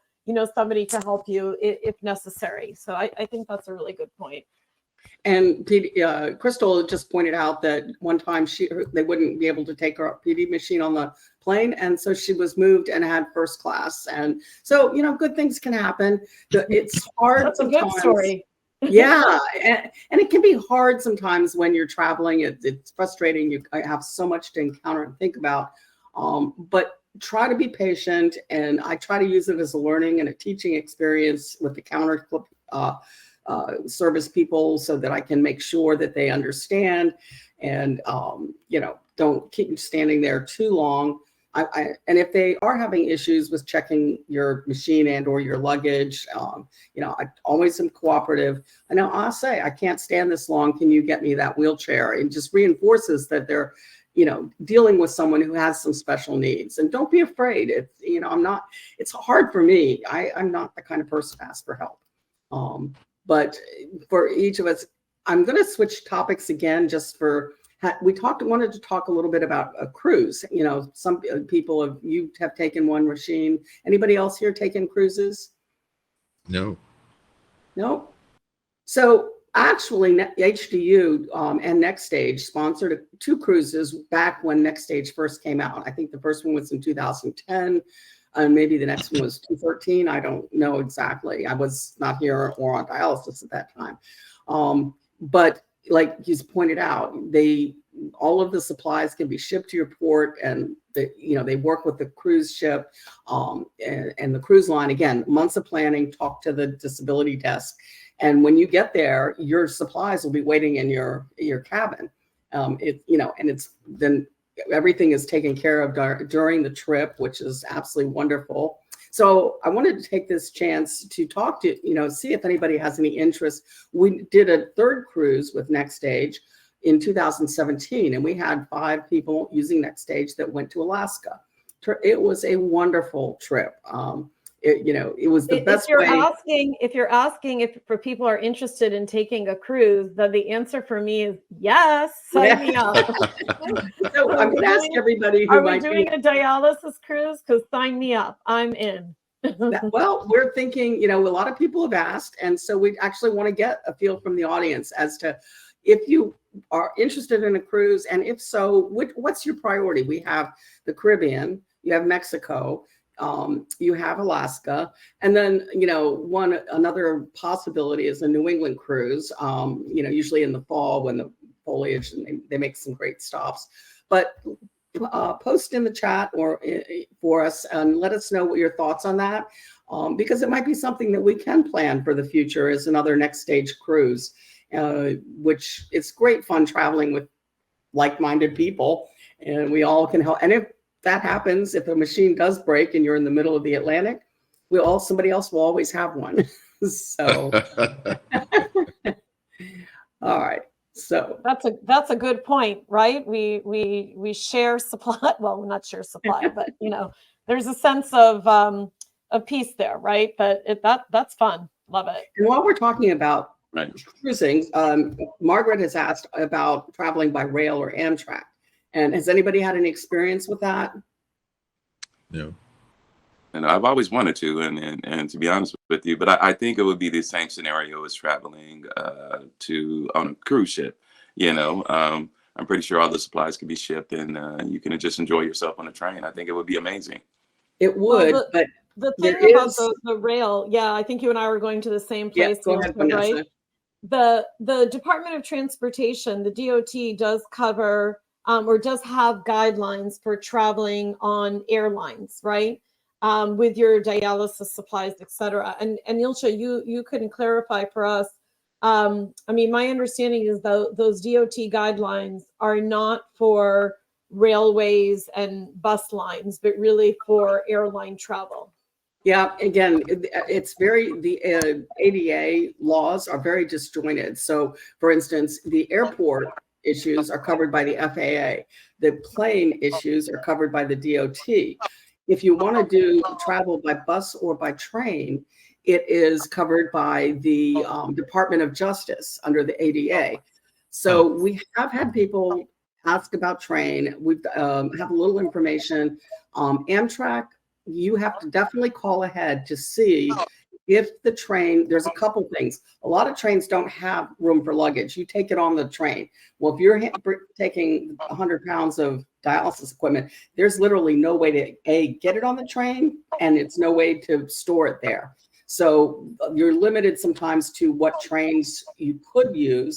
somebody to help you if necessary. So I think that's a really good point.
And Crystal just pointed out that one time they wouldn't be able to take her PD machine on the plane, and so she was moved and had first class. And so good things can happen. It's hard.
That's
sometimes.
A good story.
Yeah, and it can be hard sometimes when you're traveling. It's frustrating. You have so much to encounter and think about, but try to be patient. And I try to use it as a learning and a teaching experience with the counter service people, so that I can make sure that they understand and don't keep standing there too long. And if they are having issues with checking your machine and or your luggage, I always am cooperative. I know I'll say, I can't stand this long. Can you get me that wheelchair? It just reinforces that they're dealing with someone who has some special needs. And don't be afraid. It's hard for me. I'm not the kind of person to ask for help. But for each of us, I'm going to switch topics again, just for, wanted to talk a little bit about a cruise. Some people you have taken one machine. Anybody else here taken cruises?
No.
No. So actually, HDU and Next Stage sponsored 2 cruises back when Next Stage first came out. I think the first one was in 2010. And maybe the next one was 2013. I don't know exactly. I was not here or on dialysis at that time. But like you pointed out, all of the supplies can be shipped to your port, and they work with the cruise ship and the cruise line. Again, months of planning, talk to the disability desk. And when you get there, your supplies will be waiting in your cabin. And it's then everything is taken care of during the trip, which is absolutely wonderful. So I wanted to take this chance to talk to, see if anybody has any interest. We did a 3rd cruise with Next Stage in 2017, and we had 5 people using Next Stage that went to Alaska. It was a wonderful trip. It was the best way.
If you're asking if for people are interested in taking a cruise, then the answer for me is yes. Sign me up.
So I'm going to ask everybody who might be.
Are we doing a dialysis cruise? Because sign me up. I'm in.
Well, we're thinking, a lot of people have asked, and so we actually want to get a feel from the audience as to if you are interested in a cruise, and if so, what's your priority? We have the Caribbean, you have Mexico, you have Alaska, and then another possibility is a New England cruise. Usually in the fall when the foliage, and they make some great stops. But post in the chat or for us and let us know what your thoughts on that, because it might be something that we can plan for the future as another Next Stage cruise, which it's great fun traveling with like-minded people, and we all can help. And if that happens, if a machine does break and you're in the middle of the Atlantic, somebody else will always have one. So, all right. So
that's a good point, right? We share supply. Well, not share supply, but there's a sense of peace there, right? But that's fun. Love it.
And while we're talking about
Right.
cruising, Margaret has asked about traveling by rail or Amtrak. And has anybody had any experience with that?
No.
And I've always wanted to, and to be honest with you, but I think it would be the same scenario as traveling on a cruise ship. I'm pretty sure all the supplies can be shipped, and you can just enjoy yourself on a train. I think it would be amazing.
It would, but
the thing about the rail, yeah, I think you and I were going to the same place.
Yeah, go ahead,
right?
Vanessa.
The Department of Transportation, the DOT, does cover or does have guidelines for traveling on airlines, right? With your dialysis supplies, et cetera. And Nilcha, you couldn't clarify for us. My understanding is those DOT guidelines are not for railways and bus lines, but really for airline travel.
Yeah, again, the ADA laws are very disjointed. So, for instance, the airport issues are covered by the FAA. The plane issues are covered by the DOT. If you want to do travel by bus or by train, it is covered by the Department of Justice under the ADA. So we have had people ask about train. We've have a little information. Amtrak, you have to definitely call ahead to see if the train, there's a couple things. A lot of trains don't have room for luggage. You take it on the train. Well, if you're taking 100 pounds of dialysis equipment, there's literally no way to get it on the train, and it's no way to store it there. So you're limited sometimes to what trains you could use.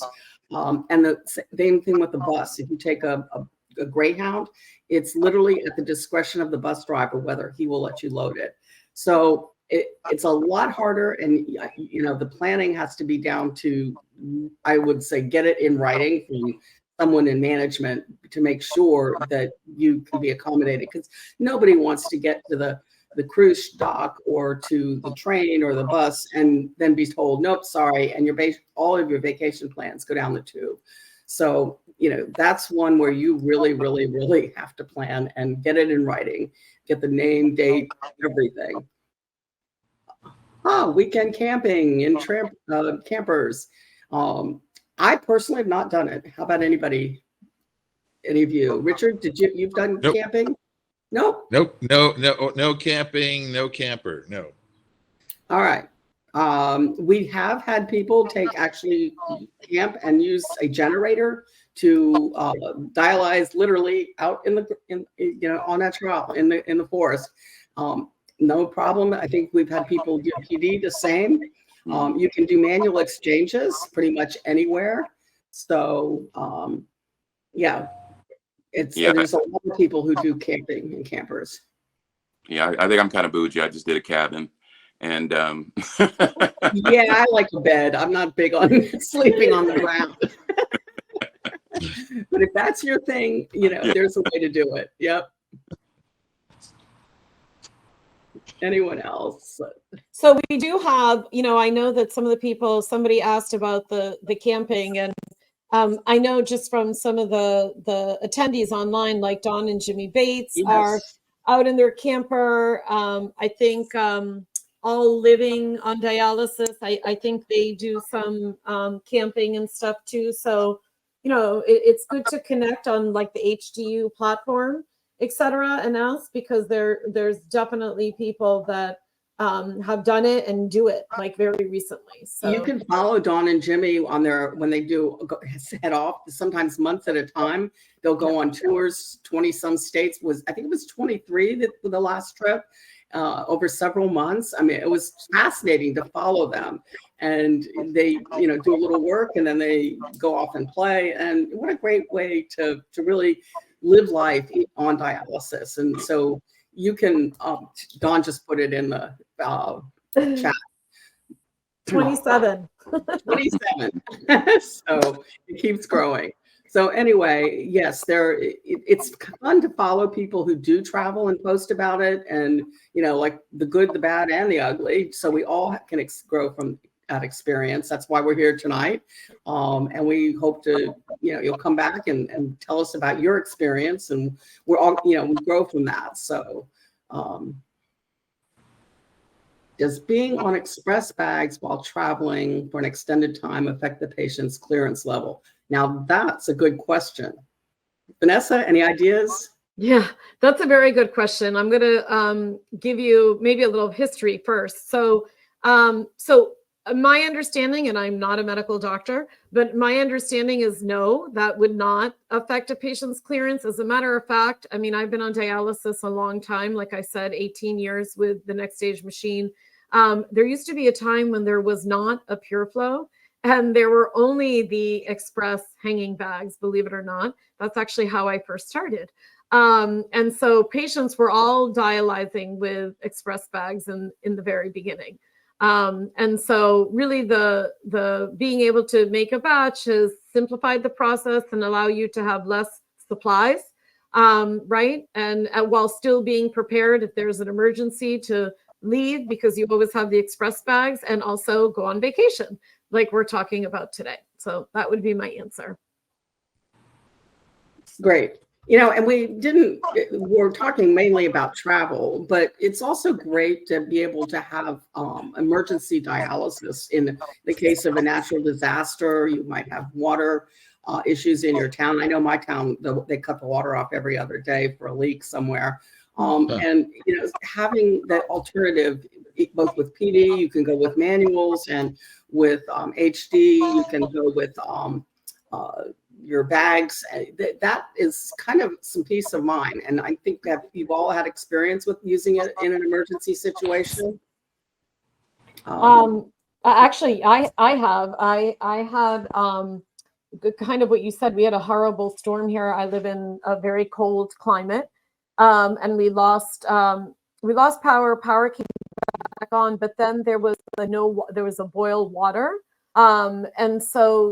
And the same thing with the bus. If you take a Greyhound, it's literally at the discretion of the bus driver whether he will let you load it. So it's a lot harder, and the planning has to be down to, I would say, get it in writing from someone in management to make sure that you can be accommodated, because nobody wants to get to the cruise dock or to the train or the bus and then be told, nope, sorry, and all of your vacation plans go down the tube. So that's one where you really, really, really have to plan and get it in writing, get the name, date, everything. Weekend camping in campers. I personally have not done it. How about anybody? Any of you? Richard, you've done
Nope.
camping? Nope.
Nope. No camping, no camper. No.
All right. We have had people actually camp and use a generator to dialyze literally out on that trail in the forest. No problem. I think we've had people do PD the same. You can do manual exchanges pretty much anywhere. So there's a lot of people who do camping and campers.
Yeah, I think I'm kind of bougie. I just did a cabin, and
yeah, I like a bed. I'm not big on sleeping on the ground. But if that's your thing, there's a way to do it. Yep. Anyone else?
So we do have, I know that some of the people, somebody asked about the camping, and I know just from some of the attendees online, like Dawn and Jimmy Bates are out in their camper. I think All Living on Dialysis, I think they do some camping and stuff too. So, it's good to connect on like the HDU platform, etc. and ask, because there's definitely people that have done it and do it like very recently. So
you can follow Dawn and Jimmy on when they head off, sometimes months at a time. They'll go on tours, 20 some states. I think it was 23 the last trip, over several months. I mean, it was fascinating to follow them, and they do a little work and then they go off and play. And what a great way to really live life on dialysis. And so you can, Dawn just put it in the chat.
27.
27. So it keeps growing. So anyway, yes, it's fun to follow people who do travel and post about it, and like the good, the bad, and the ugly. So we all can grow from that experience. That's why we're here tonight, and we hope to you'll come back and tell us about your experience, and we're all we grow from that. So does being on express bags while traveling for an extended time affect the patient's clearance level? Now, that's a good question. Vanessa, any ideas?
Yeah, that's a very good question. I'm going to give you maybe a little history first. So my understanding, and I'm not a medical doctor, but my understanding is no, that would not affect a patient's clearance. As a matter of fact, I mean, I've been on dialysis a long time, like I said, 18 years with the next stage machine. There used to be a time when there was not a pure flow, and there were only the express hanging bags, believe it or not. That's actually how I first started. And so patients were all dialyzing with express bags in the very beginning. And so really the being able to make a batch has simplified the process and allow you to have less supplies, right? And while still being prepared if there's an emergency to leave, because you always have the express bags, and also go on vacation like we're talking about today. So that would be my answer.
Great. And we're talking mainly about travel, but it's also great to be able to have emergency dialysis in the case of a natural disaster. You might have water issues in your town. I know my town, they cut the water off every other day for a leak somewhere. And, having that alternative, both with PD, you can go with manuals, and with HD, you can go with your bags. That is kind of some peace of mind. And I think that you've all had experience with using it in an emergency situation.
Actually, I have. I had kind of what you said. We had a horrible storm here. I live in a very cold climate, and we lost power. Power came back on, but then there was a boil water. And so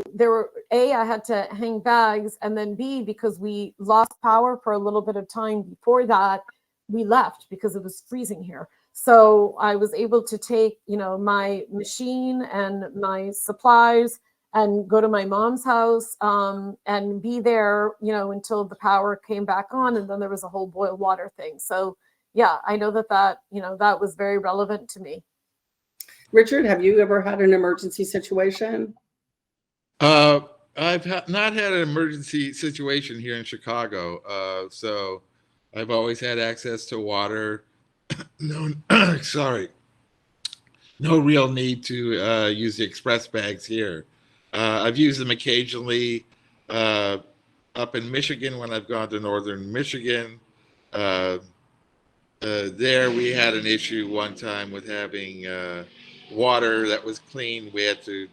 I had to hang bags, and then B, because we lost power for a little bit of time before that, we left because it was freezing here. So I was able to take, my machine and my supplies and go to my mom's house, and be there, until the power came back on. And then there was a whole boil water thing. So yeah, I know that was very relevant to me.
Richard, have you ever had an emergency situation?
I've not had an emergency situation here in Chicago. So I've always had access to water. No, sorry. No real need to use the express bags here. I've used them occasionally up in Michigan when I've gone to northern Michigan. There we had an issue one time with having water that was clean. We had to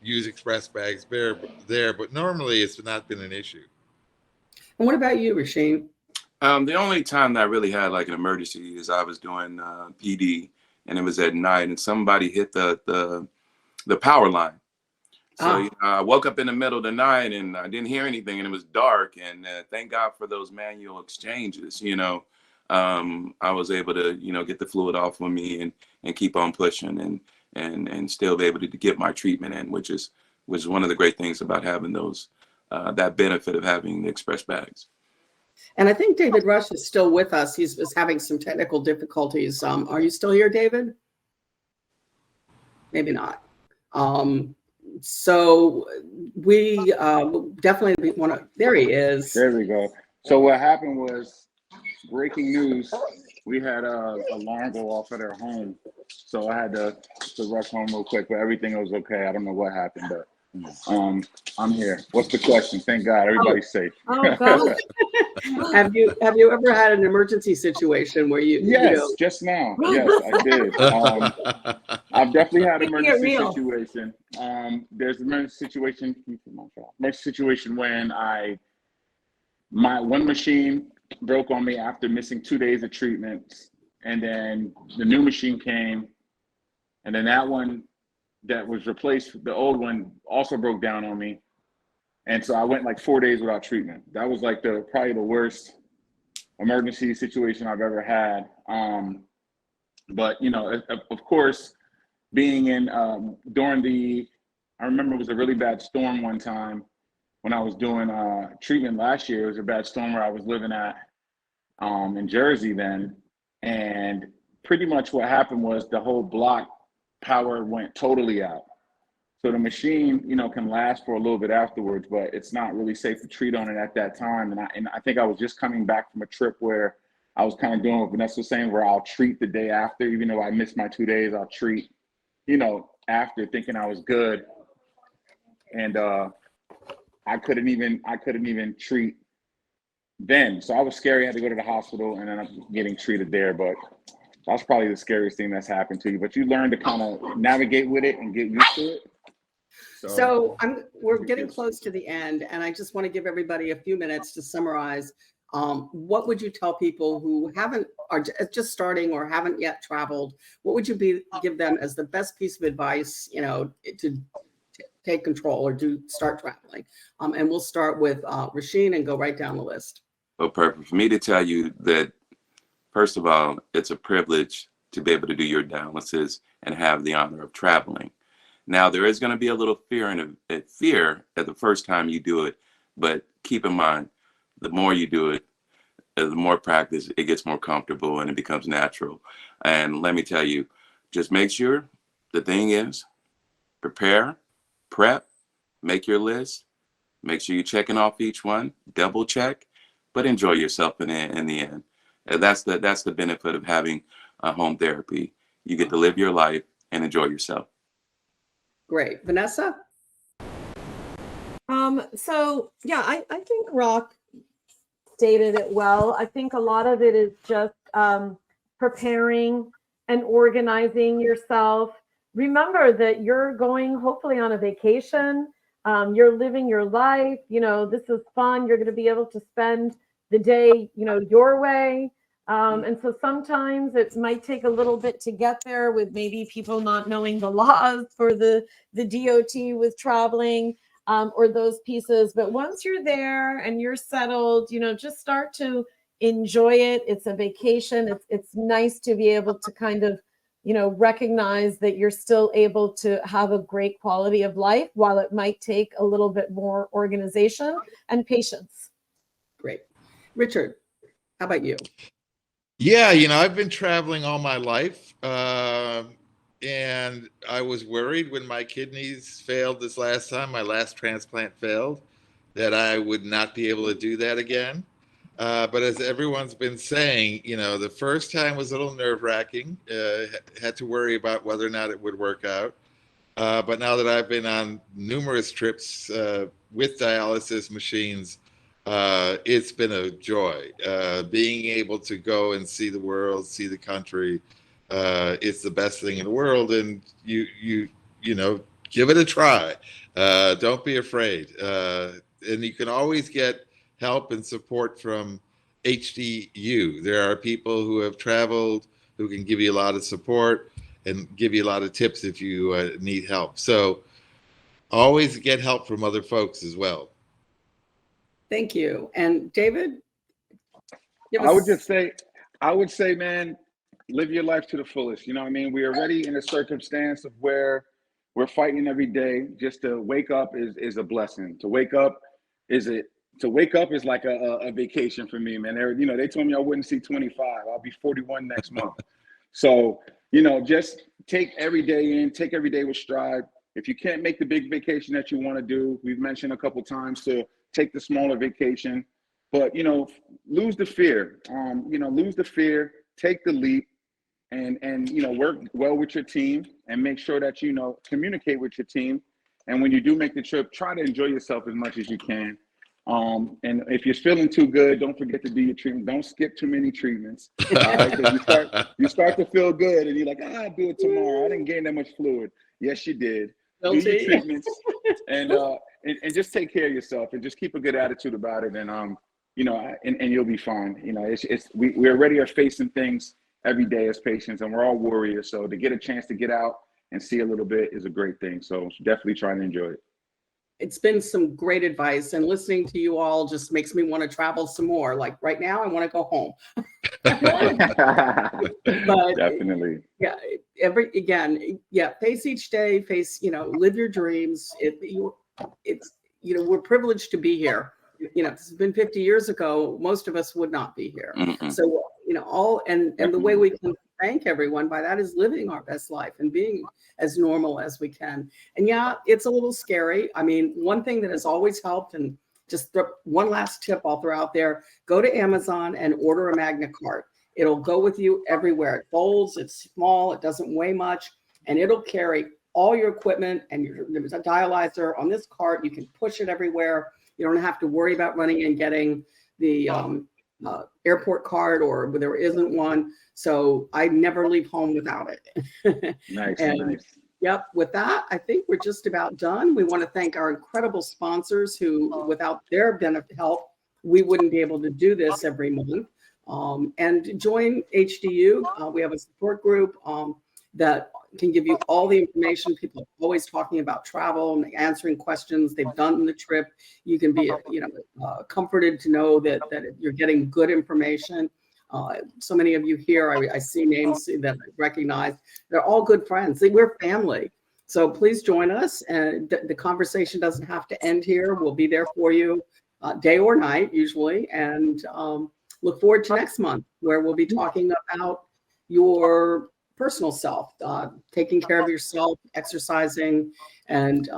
use express bags there, but normally it's not been an issue.
And what about you, Rasheen?
The only time that I really had like an emergency is I was doing PD, and it was at night, and somebody hit the power line. So I woke up in the middle of the night, and I didn't hear anything, and it was dark. And thank God for those manual exchanges. I was able to get the fluid off of me and keep on pushing and still be able to get my treatment in, which is one of the great things about having those that benefit of having the express bags.
And I think David Rush is still with us. He's having some technical difficulties. Are you still here, David? Maybe not. So we definitely want to. There he is.
There we go. So what happened was, breaking news, we had a alarm go off at our home. So I had to rush home real quick, but everything was okay. I don't know what happened, but I'm here. What's the question? Thank God, everybody's safe.
Oh, God.
Have you ever had an emergency situation where you?
Yes, just now. Yes, I did. I've definitely had an emergency situation. There's an emergency situation when my one machine broke on me after missing 2 days of treatment, and then the new machine came, and then that one that was replaced, the old one, also broke down on me, and so I went like 4 days without treatment. That was like probably the worst emergency situation I've ever had. But of course, being in I remember it was a really bad storm one time when I was doing treatment last year. It was a bad storm where I was living at in Jersey then, and pretty much what happened was the whole block power went totally out. So the machine, can last for a little bit afterwards, but it's not really safe to treat on it at that time. And I think I was just coming back from a trip where I was kind of doing what Vanessa was saying, where I'll treat the day after, even though I missed my 2 days, I'll treat, after, thinking I was good. And I couldn't even treat then. So I was scary. I had to go to the hospital and then I'm getting treated there. But that's probably the scariest thing that's happened to you. But you learn to kind of navigate with it and get used to it.
So we're getting close to the end, and I just want to give everybody a few minutes to summarize. What would you tell people who are just starting or haven't yet traveled? What would you give them as the best piece of advice, to take control or start traveling? And we'll start with Rasheen and go right down the list.
Well, perfect. For me to tell you that, first of all, it's a privilege to be able to do your dialysis and have the honor of traveling. Now, there is going to be a little fear at the first time you do it, but keep in mind, the more you do it, the more practice, it gets more comfortable and it becomes natural. And let me tell you, just make sure, the thing is, prepare, prep, make your list, make sure you're checking off each one, double check, but enjoy yourself in the end. And that's the benefit of having home therapy. You get to live your life and enjoy yourself.
Great. Vanessa?
So yeah, I think Rock stated it well. I think a lot of it is just preparing and organizing yourself. Remember that you're going hopefully on a vacation. You're living your life. This is fun. You're going to be able to spend the day, your way. And so sometimes it might take a little bit to get there, with maybe people not knowing the laws for the DOT with traveling, or those pieces. But once you're there and you're settled, just start to enjoy it. It's a vacation. It's nice to be able to kind of, recognize that you're still able to have a great quality of life, while it might take a little bit more organization and patience.
Great. Richard, how about you?
Yeah, I've been traveling all my life. And I was worried when my kidneys failed this last time, my last transplant failed, that I would not be able to do that again. But as everyone's been saying, the first time was a little nerve-wracking. Had to worry about whether or not it would work out. But now that I've been on numerous trips with dialysis machines, it's been a joy. Being able to go and see the world, see the country, it's the best thing in the world. And you give it a try. Don't be afraid. And you can always get help and support from HDU. There are people who have traveled who can give you a lot of support and give you a lot of tips if you need help. So always get help from other folks as well.
Thank you. And David?
I would say, man, live your life to the fullest. You know what I mean? We are already in a circumstance of where we're fighting every day. Just to wake up is a blessing. To wake up is like a vacation for me, man. They told me I wouldn't see 25. I'll be 41 next month. So, just take every day in, take every day with stride. If you can't make the big vacation that you want to do, we've mentioned a couple times to take the smaller vacation, but, lose the fear, lose the fear, take the leap, and work well with your team, and make sure that, communicate with your team. And when you do make the trip, try to enjoy yourself as much as you can. And if you're feeling too good, don't forget to do your treatment. Don't skip too many treatments. All right, because you start to feel good, and you're like, I'll do it tomorrow. I didn't gain that much fluid. Yes, you did. Do your treatments, and just take care of yourself, and just keep a good attitude about it, and and you'll be fine. We already are facing things every day as patients, and we're all warriors. So to get a chance to get out and see a little bit is a great thing. So definitely try and enjoy it.
It's been some great advice, and listening to you all just makes me want to travel some more. Like right now, I want to go home. But
definitely,
yeah. Face each day. Live your dreams. We're privileged to be here. If this has been 50 years ago, most of us would not be here.
Mm-mm.
So the way we can thank everyone by that is living our best life and being as normal as we can. And yeah, it's a little scary. I mean, one thing that has always helped, and just one last tip I'll throw out there: go to Amazon and order a Magna cart. It'll go with you everywhere. It folds, it's small, it doesn't weigh much, and it'll carry all your equipment. And there's a dialyzer on this cart. You can push it everywhere. You don't have to worry about running and getting the airport card, or there isn't one. So I never leave home without it.
Nice.
Yep. With that, I think we're just about done. We want to thank our incredible sponsors who, without their help, we wouldn't be able to do this every month. And join HDU. We have a support group that can give you all the information. People are always talking about travel and answering questions they've done in the trip. You can be, comforted to know that you're getting good information. So many of you here, I see names that I recognize. They're all good friends. We're family. So please join us. And the conversation doesn't have to end here. We'll be there for you. day or night usually. And look forward to next month, where we'll be talking about your personal self, taking care of yourself, exercising, and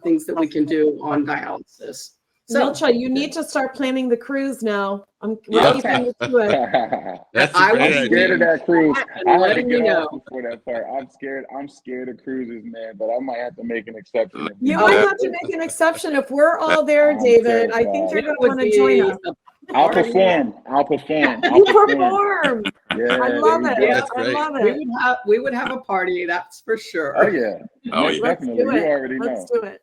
things that we can do on dialysis. So
Milcha, you need to start planning the cruise now. We're
Yeah.
keeping you to it.
That's a
I
great
was
I'm scared of
idea.
that cruise.
And
I have to
letting you
get
know.
off before that part. I'm scared of cruises, man. But I might have to make an exception.
You
Yeah.
might have to make an exception if we're all there,
I'm
David. I think
terrified.
you're
It
going to
would
want to
be
join us.
a
I'll
party.
perform. I'll perform.
You
I'll perform.
perform.
Yeah,
I love
there
it.
we go.
That's
I
great.
love
We
it.
would have a party, that's for sure.
Oh yeah.
Oh,
Most
yeah.
Let's
definitely.
do
You
it.
already
Let's
know.
do it.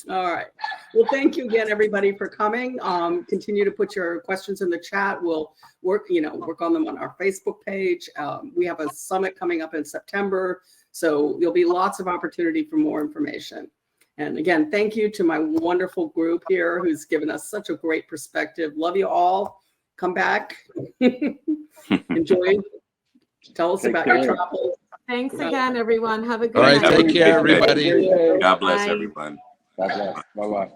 All right. Well, thank you again, everybody, for coming. Continue to put your questions in the chat. We'll work on them on our Facebook page. We have a summit coming up in September, so there'll be lots of opportunity for more information. And again, thank you to my wonderful group here who's given us such a great perspective. Love you all. Come back. Enjoy. Tell us
Take
about your
care.
travels.
Thanks again, everyone. Have a good
All right,
night.
take care,
Have a good day.
everybody.
God bless
Bye.
everyone.
God bless. Bye bye.